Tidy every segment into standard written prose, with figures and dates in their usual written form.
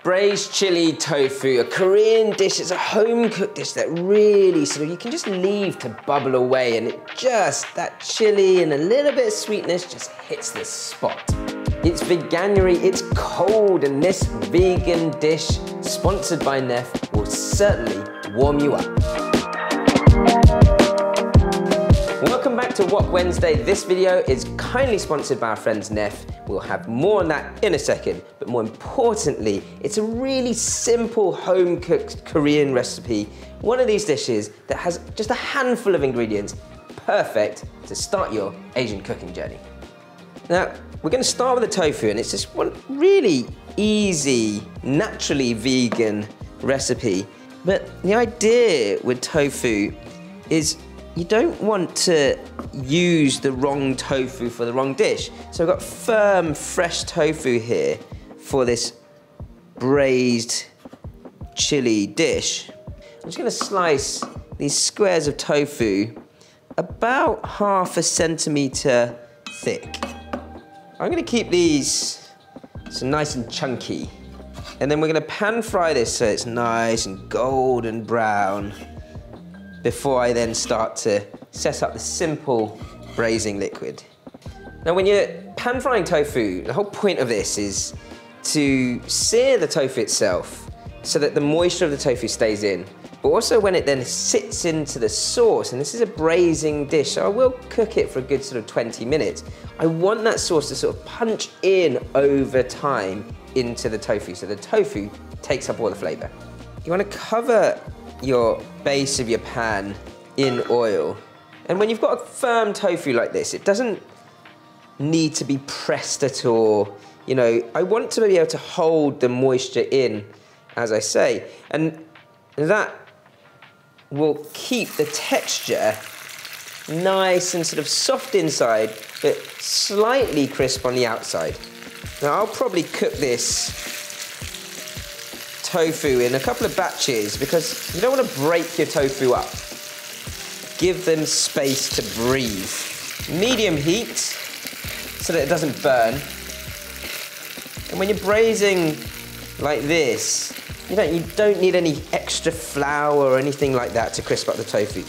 Braised Chilli Tofu, a Korean dish. It's a home-cooked dish that really you can just leave to bubble away, and that chili and a little bit of sweetness just hits the spot. It's Veganuary, it's cold, and this vegan dish, sponsored by Neff, will certainly warm you up. Welcome back to Wok Wednesday. This video is kindly sponsored by our friends Neff. We'll have more on that in a second, but more importantly, it's a really simple home-cooked Korean recipe. One of these dishes that has just a handful of ingredients, perfect to start your Asian cooking journey. Now, we're going to start with the tofu, and it's just one really easy, naturally vegan recipe. But the idea with tofu is you don't want to use the wrong tofu for the wrong dish. So I've got firm, fresh tofu here for this braised chili dish. I'm just going to slice these squares of tofu about ½ centimetre thick. I'm going to keep these so nice and chunky. And then we're going to pan fry this so it's nice and golden brown before I then start to set up the simple braising liquid. Now, when you're pan frying tofu, the whole point of this is to sear the tofu itself so that the moisture of the tofu stays in, but also when it then sits into the sauce, and this is a braising dish, so I will cook it for a good 20 minutes. I want that sauce to punch in over time into the tofu, so the tofu takes up all the flavor. You want to cover your base of your pan in oil. And when you've got a firm tofu like this, it doesn't need to be pressed at all. You know, I want to be able to hold the moisture in, as I say, and that will keep the texture nice and soft inside, but slightly crisp on the outside. Now, I'll probably cook this tofu in a couple of batches because you don't want to break your tofu up. Give them space to breathe. Medium heat so that it doesn't burn. And when you're braising like this, you don't need any extra flour or anything like that to crisp up the tofu.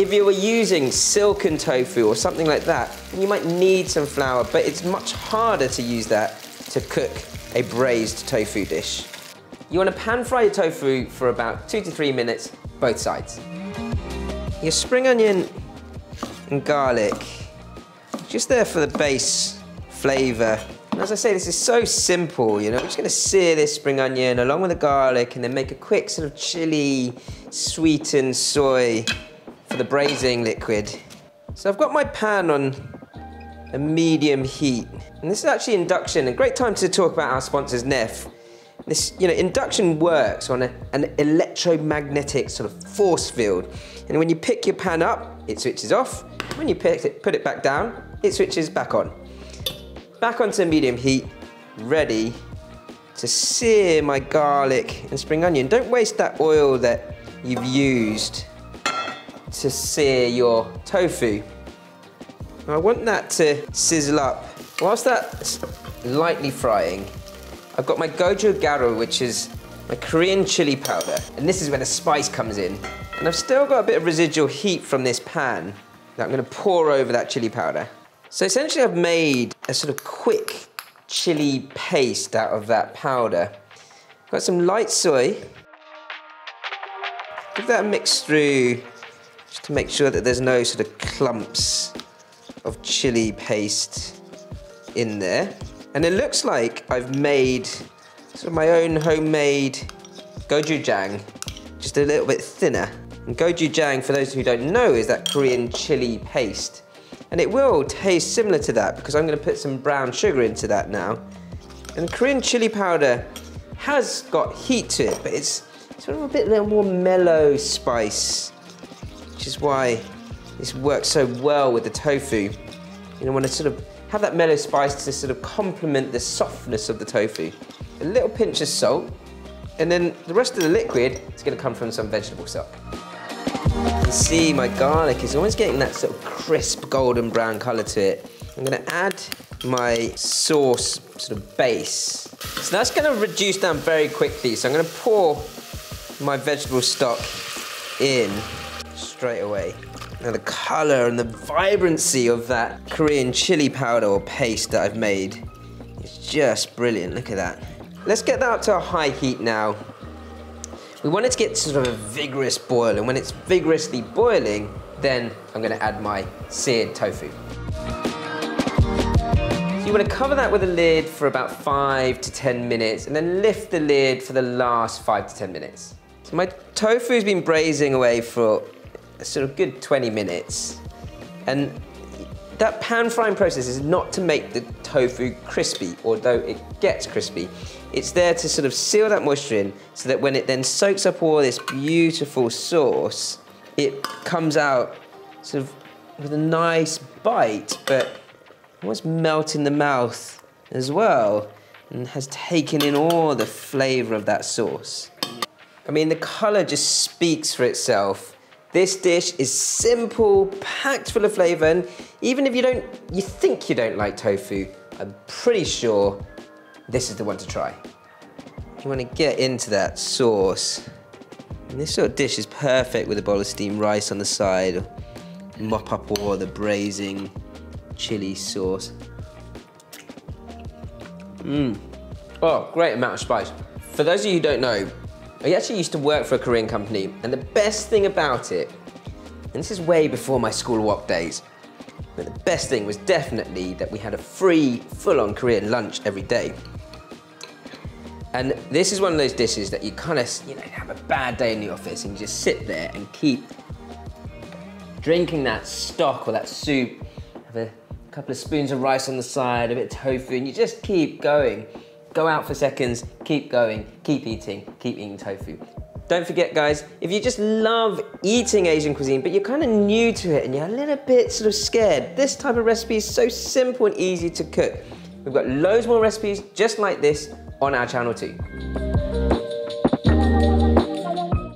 If you were using silken tofu or something like that, you might need some flour, but it's much harder to use that to cook a braised tofu dish. You want to pan fry your tofu for about 2 to 3 minutes, both sides. Your spring onion and garlic, just there for the base flavor. And as I say, this is so simple, you know. I'm just going to sear this spring onion along with the garlic and then make a quick chili, sweetened soy for the braising liquid. So I've got my pan on a medium heat. And this is actually induction, a great time to talk about our sponsors, Neff. This, induction works on an electromagnetic force field. And when you pick your pan up, it switches off. When you put it back down, it switches back on. Back onto medium heat, ready to sear my garlic and spring onion. Don't waste that oil that you've used to sear your tofu. Now, I want that to sizzle up. Whilst that's lightly frying, I've got my goju, which is my Korean chili powder, and this is where the spice comes in. And I've still got a bit of residual heat from this pan that I'm going to pour over that chili powder. So essentially I've made a quick chili paste out of that powder. Got some light soy. Give that a mix through just to make sure that there's no clumps of chili paste in there. And it looks like I've made my own homemade gochujang, just a little bit thinner. And gochujang, for those who don't know, is that Korean chili paste. And it will taste similar to that because I'm going to put some brown sugar into that now. And Korean chili powder has got heat to it, but it's a little more mellow spice, which is why this works so well with the tofu. You want to have that mellow spice to complement the softness of the tofu. A little pinch of salt, and then the rest of the liquid is going to come from some vegetable stock. You can see my garlic is almost getting that crisp golden brown colour to it. I'm going to add my sauce base. So that's gonna reduce down very quickly. So I'm gonna pour my vegetable stock in straight away. Now the color and the vibrancy of that Korean chili powder or paste that I've made is just brilliant. Look at that. Let's get that up to a high heat now. We want it to get sort of a vigorous boil, and when it's vigorously boiling, then I'm gonna add my seared tofu. So you wanna cover that with a lid for about 5 to 10 minutes, and then lift the lid for the last 5 to 10 minutes. So my tofu's been braising away for a sort of good 20 minutes. And that pan frying process is not to make the tofu crispy, although it gets crispy. It's there to sort of seal that moisture in so that when it then soaks up all this beautiful sauce, it comes out sort of with a nice bite, but almost melt in the mouth as well, and has taken in all the flavor of that sauce. I mean, the color just speaks for itself. This dish is simple, packed full of flavor, and even if you think you don't like tofu, I'm pretty sure this is the one to try. You want to get into that sauce. And this sort of dish is perfect with a bowl of steamed rice on the side. Mop up all the braising chili sauce. Oh, great amount of spice. For those of you who don't know, I actually used to work for a Korean company, and the best thing about it, and this is way before my school wok days, but the best thing was definitely that we had a free, full-on Korean lunch every day. And this is one of those dishes that you kind of, have a bad day in the office and you just sit there and keep drinking that stock or that soup, have a couple of spoons of rice on the side, a bit of tofu, and you just keep going. Go out for seconds, keep going, keep eating tofu. Don't forget, guys, if you just love eating Asian cuisine, but you're kind of new to it and you're a little bit sort of scared, this type of recipe is so simple and easy to cook. We've got loads more recipes just like this on our channel too.